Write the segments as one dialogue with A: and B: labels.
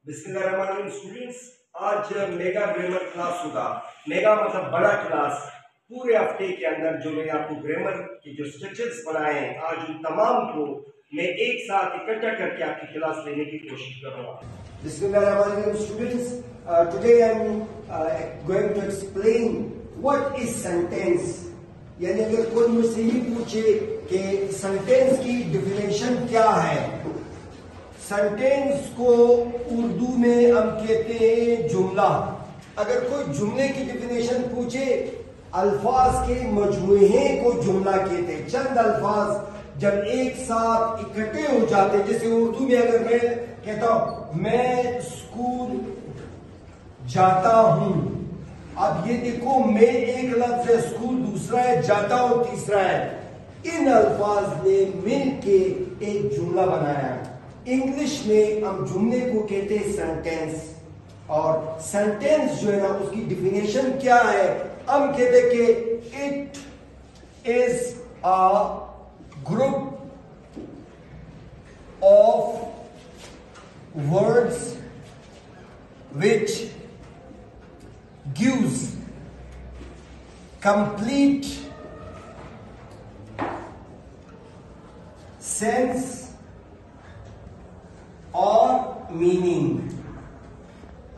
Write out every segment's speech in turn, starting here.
A: بسم اللہ الرحمن الرحیم اسٹوڈنٹس، آج میگا گرامر کلاس ہوگا۔ میگا مطلب بڑا کلاس۔ پورے ہفتے کے اندر جو میں نے آپ کو گرامر کے جو اسٹرکچرز پڑھائے ہیں، آج ان تمام کو میں ایک ساتھ اکٹھا کر کے آپ کی کلاس لینے کی کوشش کر رہا ہوں۔ بسم اللہ الرحمن الرحیم students, today I am going to explain what is sentence. یعنی اگر کوئی مجھ سے یہ پوچھے کہ سینٹینس کی ڈیفینیشن کیا ہے، سینٹینس کو اردو میں ہم کہتے ہیں جملہ۔ اگر کوئی جملے کی ڈیفینیشن پوچھے، الفاظ کے مجموعے کو جملہ کہتے ہیں۔ چند الفاظ جب ایک ساتھ اکٹھے ہو جاتے، جیسے اردو میں اگر میں کہتا ہوں میں اسکول جاتا ہوں، اب یہ دیکھو میں ایک لفظ ہے، اسکول دوسرا ہے، جاتا ہوں تیسرا ہے، ان الفاظ نے مل کے ایک جملہ بنایا۔ انگلش میں ہم جملے کو کہتے ہیں سینٹینس، اور سینٹینس جو ہے نا اس کی ڈیفینیشن کیا ہے، ہم کہتے ہیں کہ it is a group of words which gives complete sense اور میننگ۔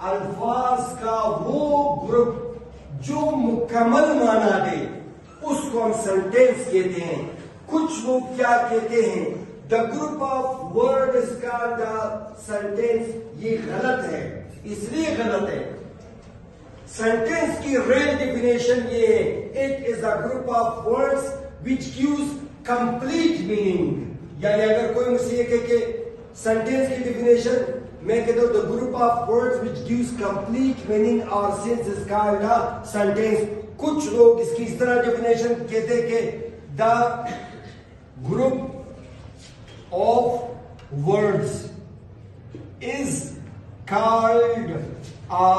A: الفاظ کا وہ گروپ جو مکمل معنی دے اس کو ہم سینٹینس کہتے ہیں۔ کچھ لوگ کیا کہتے ہیں، دا گروپ آف ورڈز کا دا سینٹینس، یہ غلط ہے۔ اس لیے غلط ہے، سینٹینس کی ریل ڈیفینیشن یہ ہے، it is a group of words which gives complete meaning. یعنی اگر کوئی مجھ سے یہ کہے کہ سینٹینس کی ڈیفینیشن، میں کہتا ہوں the group of words which gives complete meaning or sense is called a sentence۔ کچھ لوگ اس کی اس طرح ڈیفینیشن کہتے کہ the group of words is called a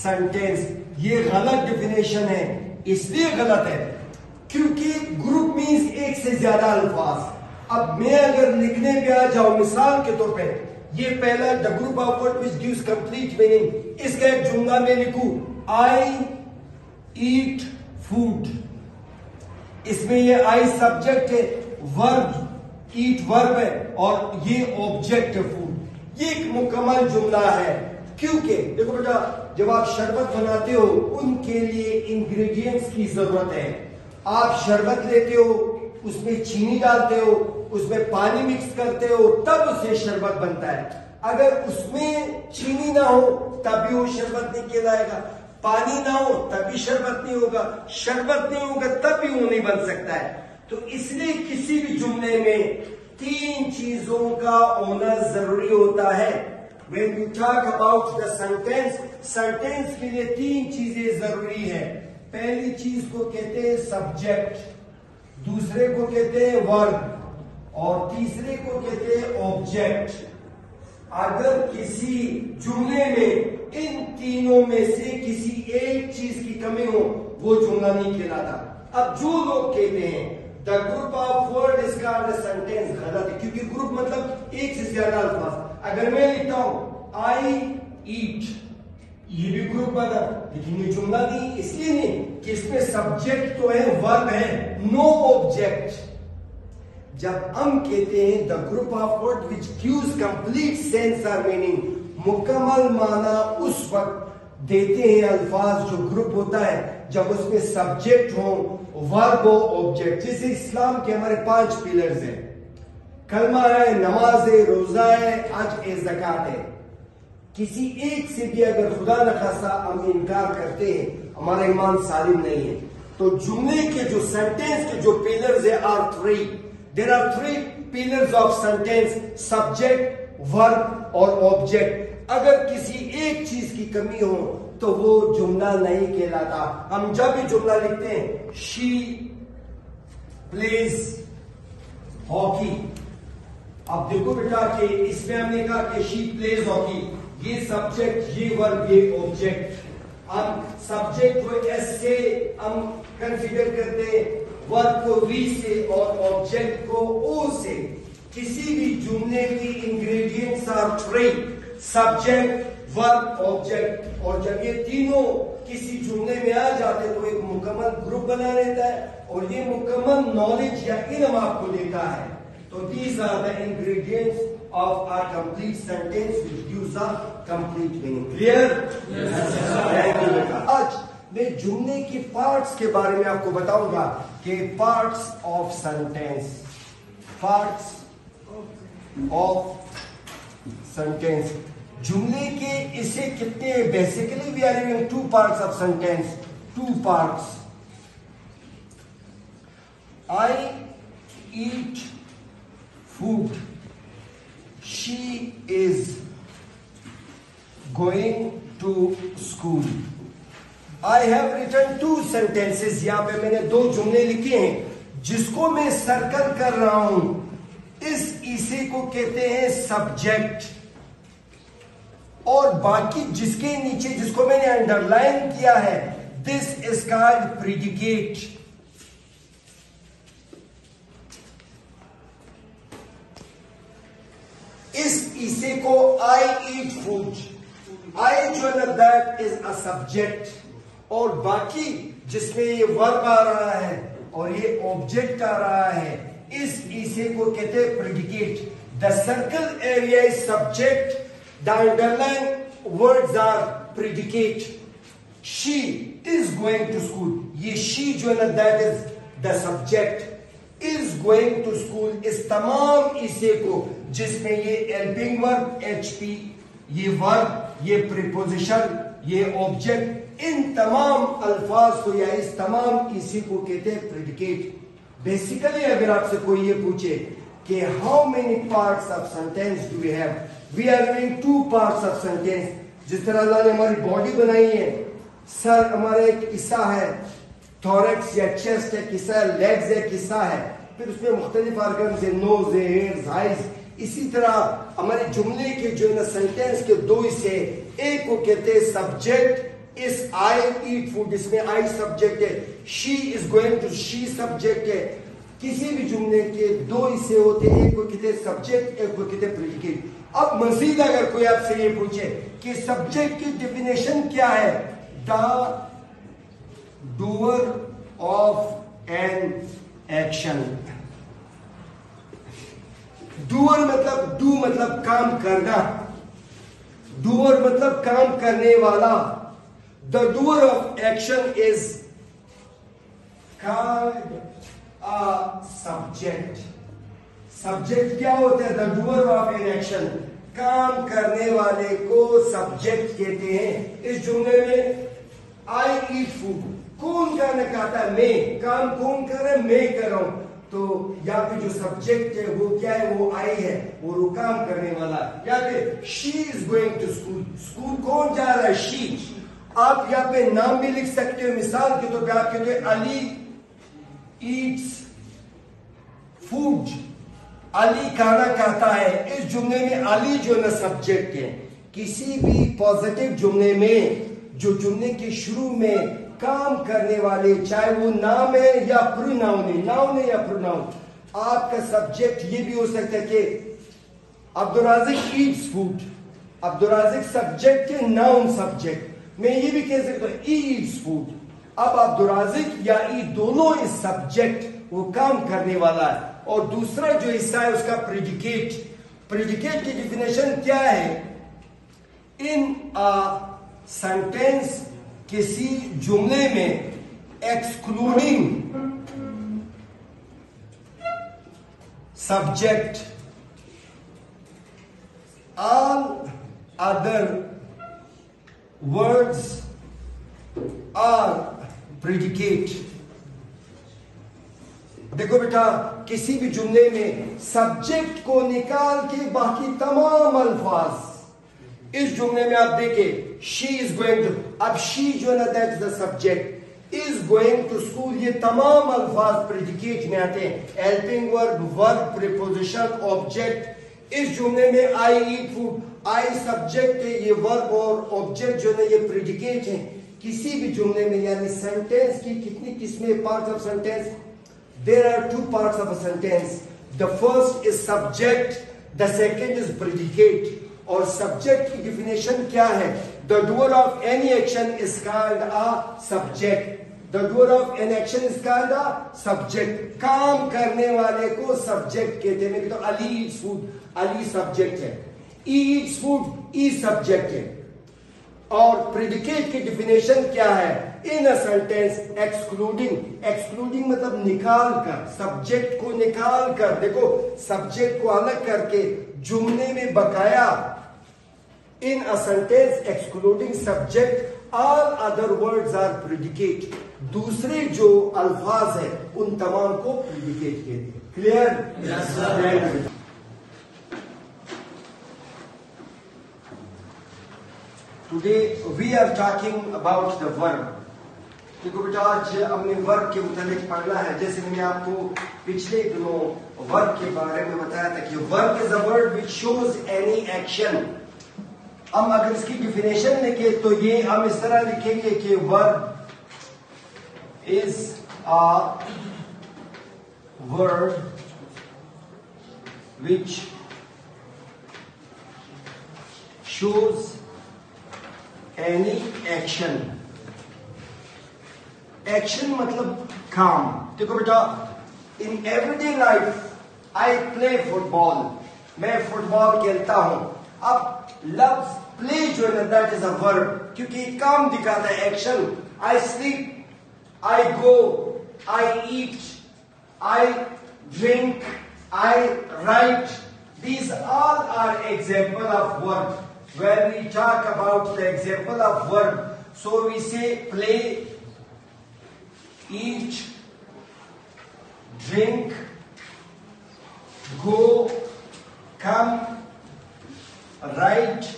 A: sentence۔ یہ غلط ڈیفینیشن ہے۔ اس لیے غلط ہے کیونکہ گروپ مینز ایک سے زیادہ الفاظ۔ اب میں اگر لکھنے پہ آ جاؤں، مثال کے طور پہ یہ پہلا the group of words which gives complete meaning، اس کا ایک جملہ میں لکھوں I eat food، اس میں یہ I سبجیکٹ ہے، verb eat verb ہے، اور یہ آبجیکٹ ہے food۔ یہ ایک مکمل جملہ ہے، کیونکہ دیکھو بیٹا جب آپ شربت بناتے ہو ان کے لیے انگریڈینٹس کی ضرورت ہے۔ آپ شربت لیتے ہو، اس میں چینی ڈالتے ہو، اس میں پانی مکس کرتے ہو، تب اسے شربت بنتا ہے۔ اگر اس میں چینی نہ ہو تب بھی وہ شربت نہیں کہلائے گا، پانی نہ ہو تب بھی شربت نہیں ہوگا، شربت نہیں ہوگا تب بھی وہ نہیں بن سکتا ہے۔ تو اس لیے کسی بھی جملے میں تین چیزوں کا ہونا ضروری ہوتا ہے۔ When you talk about the sentence، sentence کے لیے تین چیزیں ضروری ہیں۔ پہلی چیز کو کہتے ہیں سبجیکٹ، دوسرے کو کہتے ہیں ورب، اور تیسرے کو کہتے ہیں آبجیکٹ۔ اگر کسی جملے میں ان تینوں میں سے کسی ایک چیز کی کمی ہو وہ جملہ نہیں کہلاتا۔ اب جو لوگ کہتے ہیں the group of words is called a sentence، غلط ہے، کیونکہ گروپ مطلب ایک سے زیادہ الفاظ۔ اگر میں لکھتا ہوں I eat، یہ بھی گروپ بنا لیکن یہ جملہ نہیں، اس لیے نہیں کہ اس میں سبجیکٹ تو ہے، ورب ہے، نو آبجیکٹ۔ جب ہم کہتے ہیں the group of words which gives complete sense or meaning، مکمل معنی اس وقت دیتے ہیں الفاظ جو گروپ ہوتا ہے جب اس میں سبجیکٹ ہو، ورب ہو، آبجیکٹ۔ جیسے اسلام کے ہمارے 5 پیلرز ہیں، کلمہ ہے، نماز ہے، روزہ ہے، حج ہے، زکوٰۃ ہے۔ کسی ایک سے بھی اگر خدا نخواستہ ہم انکار کرتے ہیں ہمارا ایمان سالم نہیں ہے۔ تو جملے کے جو سینٹینس کے جو پیلرز ہیں are 3۔ There are 3 pillars of sentence، subject, ورب اور آبجیکٹ۔ اگر کسی ایک چیز کی کمی ہو تو وہ جملہ نہیں کہلاتا۔ ہم جب بھی جملہ لکھتے ہیں she plays hockey، اب دیکھو بیٹا کہ اس میں ہم نے کہا کہ she plays hockey، یہ سبجیکٹ، یہ ورب، یہ آبجیکٹ۔ ہم سبجیکٹ کو ایس سے ہم کنسیڈر کرتے ہیں، ورب کو وی سے اور آبجیکٹ کو او سے۔ کسی بھی جملے کی انگریڈینٹس آر 3۔ سبجیکٹ ورب آبجیکٹ. اور جب یہ تینوں کسی جملے میں آ جاتے تو ایک مکمل گروپ بنا لیتا ہے اور یہ مکمل نالج یا علم آپ کو دیتا ہے. تو these are the ingredients of our complete sentence which gives a complete meaning. Clear? Yes. Thank you. آج میں جملے کی پارٹس کے بارے میں آپ کو بتاؤں گا کہ parts of sentence. Parts of sentence. جملے کے اسے کتنے basically we are having two parts of sentence. Two parts. I eat food. She is going to school. I have written two sentences. یہاں پہ میں نے دو جملے لکھے ہیں جس کو میں سرکل کر رہا ہوں. اسے کو کہتے ہیں سبجیکٹ. اور باقی جس کے نیچے جس کو میں نے انڈر لائن کیا ہے this is called predicate. اسے کو I eat food. I جو ہے نا that is a subject. اور باقی جس میں یہ verb آ رہا ہے اور یہ object آ رہا ہے اسے کو کہتے ہیں predicate. The circle area is subject. The underlined words are predicate. She is going to school. یہ she جو ہے نا that is the subject. is going to school اس تمام اسے کو جس میں یہ helping verb HP, یہ verb, یہ preposition, یہ object, ان تمام الفاظ کو یا اس تمام اسے کو کہتے ہیں predicate. بیسیکلی اگر آپ سے کوئی یہ پوچھے کہ how many parts of sentence do we have, we are having two parts of sentence. جس طرح اللہ نے ہماری باڈی بنائی ہے, سر ہمارا ایک حصہ ہے, تھورکس یا چیسٹ ایک حصہ ہے, لیگز ایک حصہ ہے, پھر اس میں مختلف آرگنز ہیں, نوز ہے, ایئرز, آئیز. اسی طرح ہمارے جملے کے جو ہے نا سینٹینس کے دو حصے, ایک کو کہتے ہیں سبجیکٹ. اس I eat food اس میں I سبجیکٹ ہے, she is going to she subject ہے. کسی بھی جملے کے دو حصے ہوتے ہیں, ایک کو کہتے ہیں سبجیکٹ, ایک کو کہتے ہیں پریڈیکیٹ. اب مزید اگر کوئی آپ سے یہ پوچھے کہ سبجیکٹ کی ڈیفینیشن کیا ہے, the doer of an action. doer مطلب do مطلب کام کرنا, doer مطلب کام کرنے والا. The doer of action is called a subject. Subject کیا ہوتا ہے؟ the doer of an action. کام کرنے والے کو سبجیکٹ کہتے ہیں. اس جملے میں I eat food, کون کہنا کہتا ہے؟ میں. کام کون کر رہا ہے؟ میں کر رہا ہوں. تو یہاں پہ جو سبجیکٹ ہے وہ کیا ہے؟ وہ I ہے, وہ کام کرنے والا. یہاں پہ she is going to school. School کون جا رہا ہے؟ she. آپ یہاں پہ نام بھی لکھ سکتے ہو. مثال کے طور پہ آپ کہتے ہیں علی eats food. علی کھانا کھاتا ہے. اس جملے میں علی جو ہے نا سبجیکٹ ہے. کسی بھی پازیٹیو جملے میں جو جملے کے شروع میں کام کرنے والے, چاہے وہ نام ہے یا پروناؤن ہے, ناؤن ہے یا پروناؤن, آپ کا سبجیکٹ یہ بھی ہو سکتا ہے کہ Abdul Razzaq eats food. Abdul Razzaq subject ہے, ناؤن سبجیکٹ. میں یہ بھی کہہ سکتا ہوں ای ایٹس فوڈ. اب عبدالرازق یا ای دونوں سبجیکٹ, وہ کام کرنے والا ہے. اور دوسرا جو حصہ ہے اس کا پریڈیکیٹ. پریڈیکیٹ کی ڈیفینیشن کیا ہے؟ ان سینٹینس کسی جملے میں excluding subject all other words are predicate. دیکھو بیٹا, کسی بھی جملے میں سبجیکٹ کو نکال کے باقی تمام الفاظ, اس جملے میں آپ دیکھیں she is going to, اب she جو ہے نا that is the subject, is going to school, یہ تمام الفاظ پریڈیکیٹ میں آتے ہیں. helping verb, verb, preposition, object. اس جملے میں I eat food, I subject ہے, یہ verb اور object جو ہے یہ پریڈیکیٹ ہیں. کسی بھی جملے میں یعنی سینٹینس کی کتنی قسمیں parts of sentence? There are two parts of a sentence. The first is subject, the second is predicate. اور سبجیکٹ کی ڈیفینیشن کیا ہے؟ The doer of any action is called a subject. The doer of an action is called a subject. کام کرنے والے کو subject کہتے ہیں. میں کہتا ہوں Ali eats food, Ali subject ہے. He eats food, he subject ہے. اور پریڈیکیٹ کی ڈیفینیشن کیا ہے؟ In a sentence excluding. Excluding مطلب نکال کر, سبجیکٹ کو نکال کر. دیکھو سبجیکٹ کو الگ کر کے جملے میں بقایا. In a sentence excluding subject all other words are predicate. دوسرے جو الفاظ ہیں ان تمام کو پریڈیکیٹ کہتے ہیں. Clear? Today we are talking about the verb. دیکھو بیٹا آج ہم نے ورب کے متعلق پڑھنا ہے. جیسے میں نے آپ کو پچھلے دنوں ورب کے بارے میں بتایا تھا کہ ورب is a word which shows any action. ہم اگر اس کی ڈیفینیشن لکھیں تو یہ ہم اس طرح لکھیں گے کہ ورب is a word which shows any action. Action مطلب کام. دیکھو بیٹا in every day life I play football, میں فٹ بال کھیلتا ہوں. اب لفظ پلے جو ہے نا دیٹ از اے ورب, کیونکہ کام دکھاتا ہے, action. I sleep, I go, I eat, I drink, I write. These all are example of verb. When we talk about the example of verb, so we say play, eat, drink, go, come, write.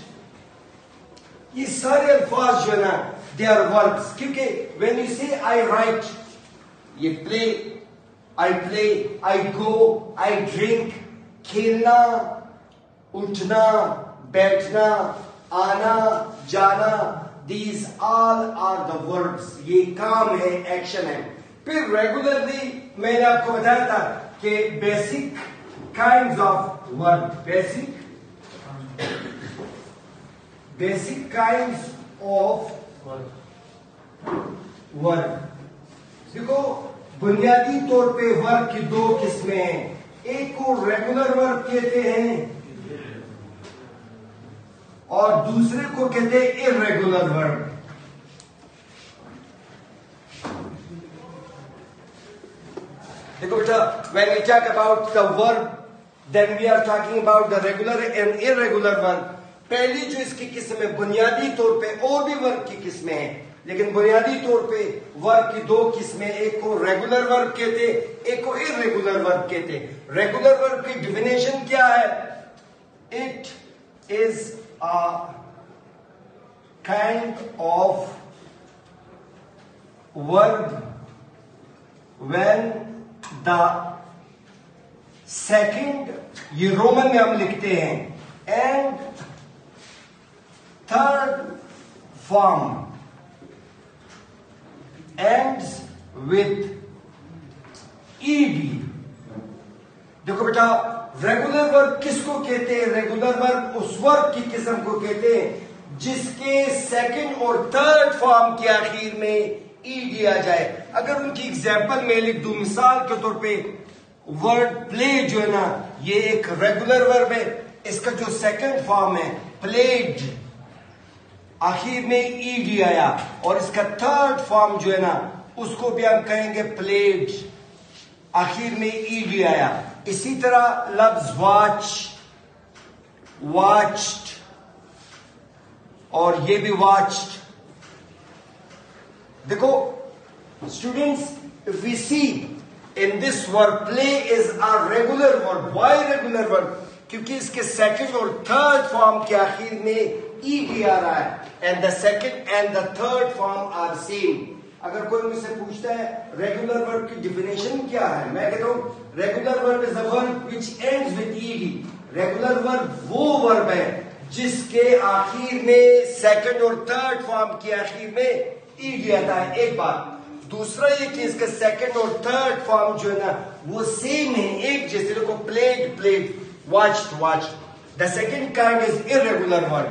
A: یہ سارے الفاظ جو ہے نا they are verbs. کیونکہ when you say I write, یہ play, I play, I go, I drink, کھیلنا, اٹھنا, بیٹھنا, آنا, جانا, these all are the verbs. یہ کام ہے, ایکشن ہے. پھر ریگولرلی میں نے آپ کو بتایا تھا کہ basic kinds of verb, basic kinds of verb. دیکھو بنیادی طور پہ ورب کی دو قسمیں ہیں. ایک کو ریگولر ورب کہتے ہیں اور دوسرے کو کہتے ہیں irregular verb. دیکھو بیٹا when we talk about the verb then we are talking about the regular and irregular verb. پہلی جو اس کی قسم ہے بنیادی طور پہ, اور بھی ورب کی قسمیں ہیں لیکن بنیادی طور پہ ورب کی دو قسمیں, ایک کو ریگولر ورب کہتے ہیں, ایک کو irregular verb کہتے ہیں. ریگولر ورب کی ڈیفینیشن کیا ہے؟ It is a kind of verb when the second, یہ رومن میں ہم لکھتے ہیں, and third form ends with ed. دیکھو بیٹا ریگولر ورب کس کو کہتے ہیں؟ ریگولر ورب اس ورب کی قسم کو کہتے ہیں جس کے سیکنڈ اور تھرڈ فارم کے آخر میں ای دیا جائے. اگر ان کی ایگزامپل میں لکھ دوں, مثال کے طور پہ ورڈ پلے جو ہے نا یہ ایک ریگولر ورب ہے, اس کا جو سیکنڈ فارم ہے پلیڈ, آخر میں ای ڈی آیا, اور اس کا تھرڈ فارم جو ہے نا اس کو بھی ہم کہیں گے پلیڈ, آخر میں ای ڈی آیا. اسی طرح لفظ واچ, واچڈ, اور یہ بھی واچڈ. دیکھو students, if we see in this verb play is a regular verb. Why regular verb? کیونکہ اس کے سیکنڈ اور تھرڈ فارم کے آخر میں ای ڈی آ رہا ہے, and the second and the third form are same. اگر کوئی مجھ سے پوچھتا ہے ریگولر ورب کی ڈیفینیشن کیا ہے, میں کہتا ہوں ریگولر ورب از a verb which ends with ed. Regular ورب وہ ورب ہے جس کے آخر میں سیکنڈ اور تھرڈ فارم کے آخر میں ای ڈی آتا ہے. ایک بات. دوسرا یہ کہ اس کا سیکنڈ اور تھرڈ فارم جو ہے نا وہ سیم ہے, ایک جیسے. دیکھو played, played, watched, watched. The second kind is irregular verb.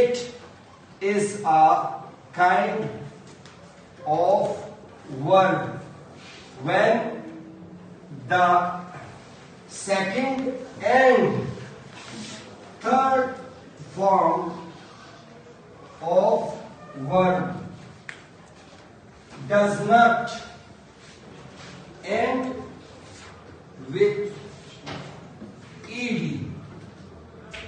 A: it is a kind of verb when the second and third form of verb does not end with ed.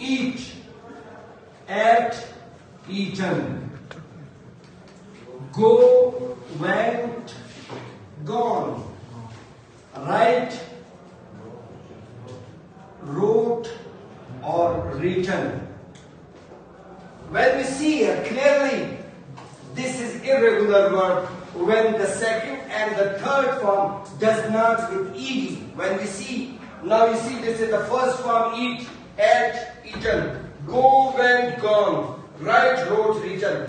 A: eat, ate, eaten. Go, went, gone. Write, wrote, or written. When we see here clearly, this is irregular verb when the second and the third form does not with ed. When we see, now you see this is the first form, eat, ate, eaten. Go, went, gone. Write, wrote, written.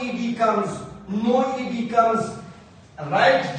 A: ed comes. Right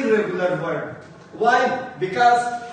A: irregular verb. Why? Because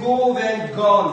A: go, went, gone.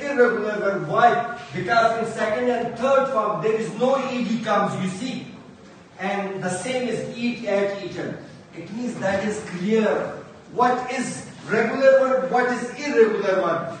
A: irregular verb. Why? Because in second and third form there is no ed comes, you see. And the same is eat, ate, eaten. It means that is clear. What is regular verb? What is irregular verb?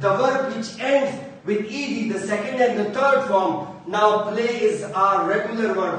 A: The verb which ends with ed, the second and the third form, now play is our regular verb.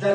A: the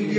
A: ed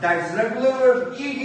A: that is regular verb. ed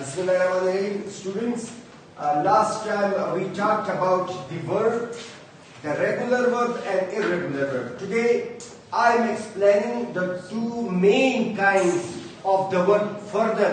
A: Bismillahirrahmanirrahim. Students, last time we talked about the verb, the regular verb and irregular verb. Today I am explaining the two main kinds of the verb further.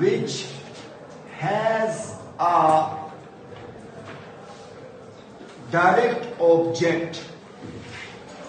A: which has a direct object.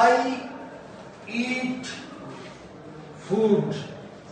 A: I eat food.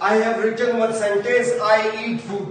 A: I have written one sentence, I eat food.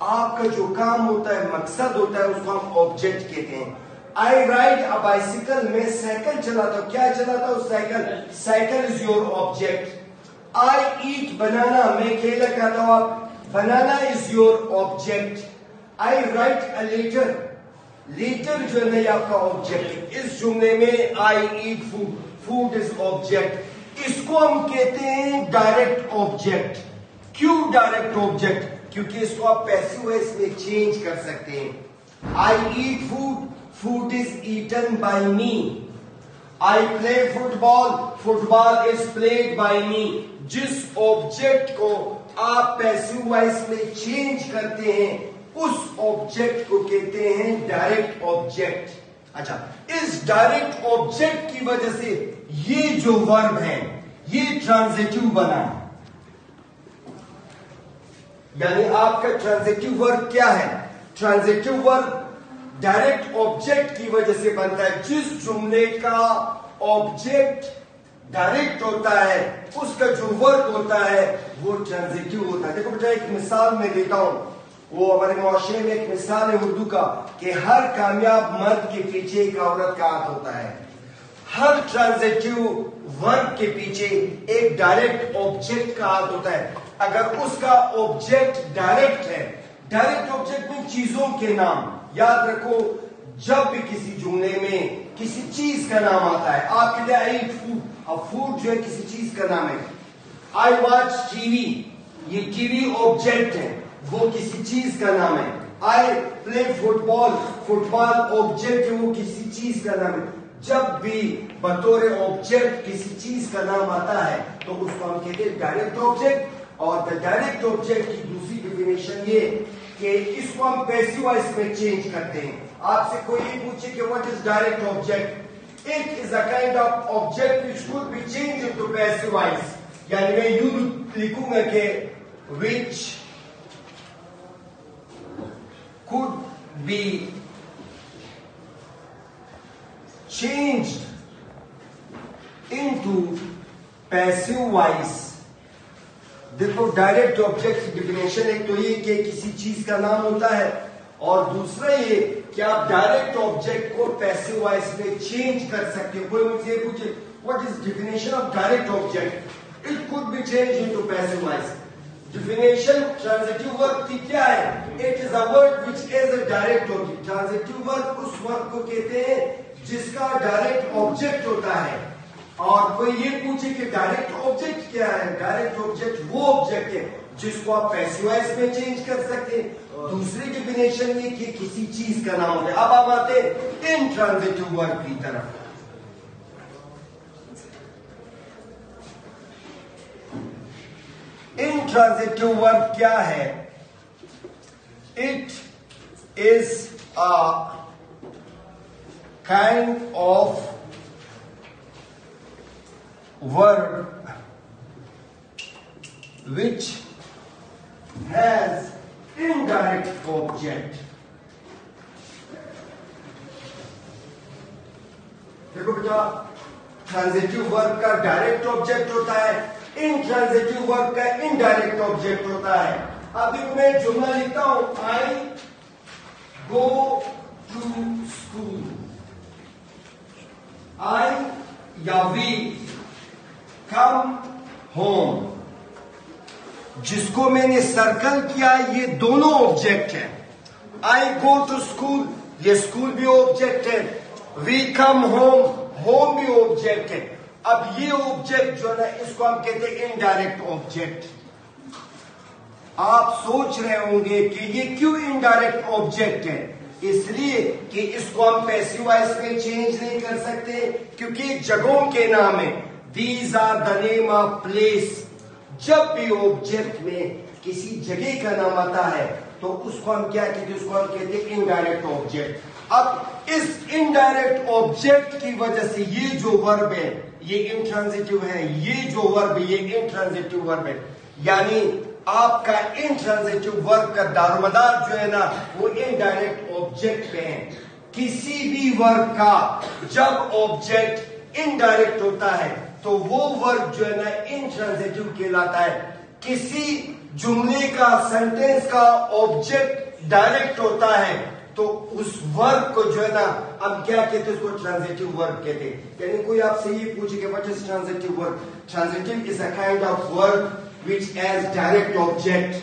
A: آپ کا جو کام ہوتا ہے مقصد ہوتا ہے اس کو ہم آبجیکٹ کہتے ہیں. I ride a bicycle, میں سائیکل چلاتا ہوں. کیا چلاتا ہوں؟ Cycle. Cycle is your object. I eat banana, میں کیلا کھاتا ہوں. Banana is your object. I write a letter. Letter جو ہے آپ کا آبجیکٹ ہے. اس جملے میں I eat food. Food is object. اس کو ہم کہتے ہیں ڈائریکٹ آبجیکٹ. کیوں ڈائریکٹ آبجیکٹ؟ کیونکہ اس کو آپ پیسو وائس میں چینج کر سکتے ہیں. I eat food. Food is eaten by me. I play football. Football is played by me. جس آبجیکٹ کو آپ پیسو وائس میں چینج کرتے ہیں اس آبجیکٹ کو کہتے ہیں ڈائریکٹ آبجیکٹ. اچھا، اس ڈائریکٹ آبجیکٹ کی وجہ سے یہ جو ورب ہے یہ ٹرانزیٹیو بنا. یعنی آپ کا ٹرانزیٹیو ورب کیا ہے؟ ٹرانزیٹیو ورب ڈائریکٹ آبجیکٹ کی وجہ سے بنتا ہے. جس جملے کا آبجیکٹ ڈائریکٹ ہوتا ہے اس کا جو ورب ہوتا ہے وہ ٹرانزیٹیو ہوتا ہے. دیکھو بیٹا ایک مثال میں دیتا ہوں. وہ ہمارے معاشرے میں ایک مثال ہے اردو کا کہ ہر کامیاب مرد کے پیچھے ایک عورت کا ہاتھ ہوتا ہے. ہر ٹرانزیٹیو ورب کے پیچھے ایک ڈائریکٹ آبجیکٹ کا ہاتھ ہوتا ہے. اگر اس کا آبجیکٹ ڈائریکٹ ہے، ڈائریکٹ آبجیکٹ میں چیزوں کے نام یاد رکھو. جب بھی کسی جملے میں کسی چیز کا نام آتا ہے آپ کہتے ہیں I eat food. اب فوڈ جو ہے کسی چیز کا نام ہے. I watch TV. یہ ٹی وی آبجیکٹ ہے، وہ کسی چیز کا نام ہے. I play football. Football object ہے، وہ کسی چیز کا نام ہے. جب بھی بطور آبجیکٹ کسی چیز کا نام آتا ہے تو اس کو ہم کہتے ہیں ڈائریکٹ آبجیکٹ. اور ڈائریکٹ آبجیکٹ کی دوسری ڈیفینیشن یہ کہ اس کو ہم پیسو وائس میں چینج کرتے ہیں. آپ سے کوئی یہ پوچھے کہ what is direct object? It is a kind of object which could be changed into passive voice. یعنی میں یوں لکھوں گا کہ which could be changed into passive voice. دیکھو ڈائریکٹ آبجیکٹ کی ڈیفینیشن ایک تو یہ کہ کسی چیز کا نام ہوتا ہے اور دوسرا یہ کہ آپ ڈائریکٹ آبجیکٹ کو پیسو وائس میں چینج کر سکتے ہیں. کوئی مجھ سے پوچھے what is definition of direct object? It could be changed into passive voice. Definition transitive verb کی کیا ہے؟ It is a word which is a direct object. Transitive verb us verb کو کہتے ہیں جس کا ڈائریکٹ آبجیکٹ ہوتا ہے. اور کوئی یہ پوچھے کہ ڈائریکٹ آبجیکٹ کیا ہے؟ ڈائریکٹ آبجیکٹ وہ آبجیکٹ ہے جس کو آپ پیسو وائس میں چینج کر سکتے ہیں. دوسری ڈیفینیشن یہ کہ کسی چیز کا نام ہوتا ہے. اب آپ آتے ہیں انٹرانزیٹیو ورب کی طرف. انٹرانزیٹیو ورب کیا ہے؟ It is a kind of verb which has indirect object. دیکھو بیٹا ٹرانزیٹیو ورب کا ڈائریکٹ آبجیکٹ ہوتا ہے، انٹرانزیٹیو ورب کا انڈائریکٹ آبجیکٹ ہوتا ہے. اب دیکھو میں جملہ لکھتا ہوں I go to school. I یا we come home. جس کو میں نے سرکل کیا یہ دونوں آبجیکٹ ہیں. I go to school یہ اسکول بھی آبجیکٹ ہے. We come home ہوم بھی آبجیکٹ ہے. اب یہ آبجیکٹ جو ہے اس کو ہم کہتے ہیں انڈائریکٹ آبجیکٹ. آپ سوچ رہے ہوں گے کہ یہ کیوں انڈائریکٹ آبجیکٹ ہے؟ اس لیے کہ اس کو ہم پیسو وائس میں چینج نہیں کر سکتے کیونکہ جگہوں کے نام ہیں. These are the name of place. جب بھی آبجیکٹ میں کسی جگہ کا نام آتا ہے تو اس کو ہم کیا کہتے ہیں؟ اس کو ہم کہتے ہیں انڈائریکٹ آبجیکٹ. اب اس انڈائریکٹ آبجیکٹ کی وجہ سے یہ جو ورب ہے یہ انٹرانزیٹیو ہے. یہ جو ورب ہے یہ انٹرانزیٹیو ورب ہے. یعنی آپ کا انٹرانزیٹیو ورب کا دارومدار جو ہے نا وہ انڈائریکٹ آبجیکٹ پہ ہے. کسی بھی ورب کا جب آبجیکٹ انڈائریکٹ ہوتا ہے تو وہ ورب جو ہے نا انٹرانزیٹیو کہلاتا ہے. کسی جملے کا سینٹینس کا آبجیکٹ ڈائریکٹ ہوتا ہے تو اس ورب کو جو ہے نا اب کیا کہتے ہیں، اس کو ٹرانزیٹو ورب کہتے ہیں. یعنی کوئی آپ سے یہ پوچھے کہ what is transitive verb؟ Transitive is a kind of verb which has direct object.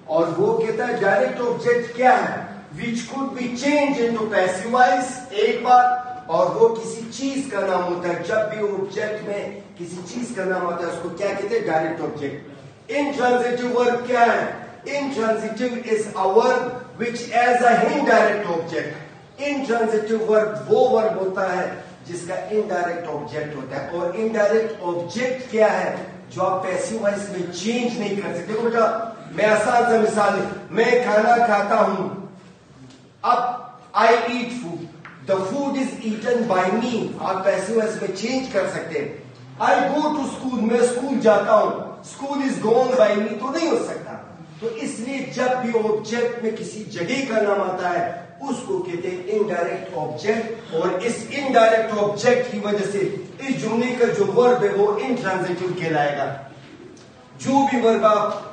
A: اور وہ کہتا ہے ڈائریکٹ آبجیکٹ کیا ہے؟ which could be changed into passive voice ایک بار، اور وہ کسی چیز کا نام ہوتا ہے. جب بھی آبجیکٹ میں کسی چیز کا نام ہوتا ہے اس کو کیا کہتے ہیں؟ Direct object. Intransitive verb کیا ہے؟ Intransitive is a verb which has a indirect object. Intransitive verb وہ verb ہوتا ہے جس کا indirect object ہوتا ہے. اور indirect object کیا ہے؟ جو آپ پیسیو وائس میں چینج نہیں کر سکتے. دیکھو بیٹا میں آسان سا مثال ہے، میں کھانا کھاتا ہوں، اب I eat food. The food is eaten by me. آپ پیسیو وائس میں چینج کر سکتے ہیں. I go to school. میں اسکول جاتا ہوں. School is gone by me تو نہیں ہو سکتا. تو اس لیے جب بھی آبجیکٹ میں کسی جگہ کا نام آتا ہے اس کو کہتے ہیں انڈائریکٹ آبجیکٹ. اور اس انڈائریکٹ آبجیکٹ کی وجہ سے اس جملے کا جو ورب ہے وہ انٹرانزیٹو کہلائے گا. جو بھی ورب آپ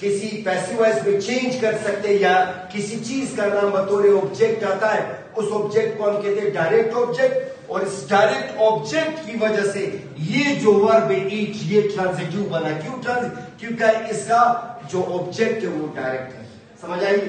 A: کسی پیسیو وائس میں چینج کر سکتے یا کسی چیز کا نام بطور آبجیکٹ آتا ہے اس آبجیکٹ کو ہم کہتے ہیں ڈائریکٹ آبجیکٹ. اور اس ڈائریکٹ آبجیکٹ کی وجہ سے یہ جو ورب ہے ایٹ یہ ٹرانزیٹو بنا. کیوں؟ کیونکہ اس کا جو آبجیکٹ ہے وہ ڈائریکٹ ہے. سمجھ آئی؟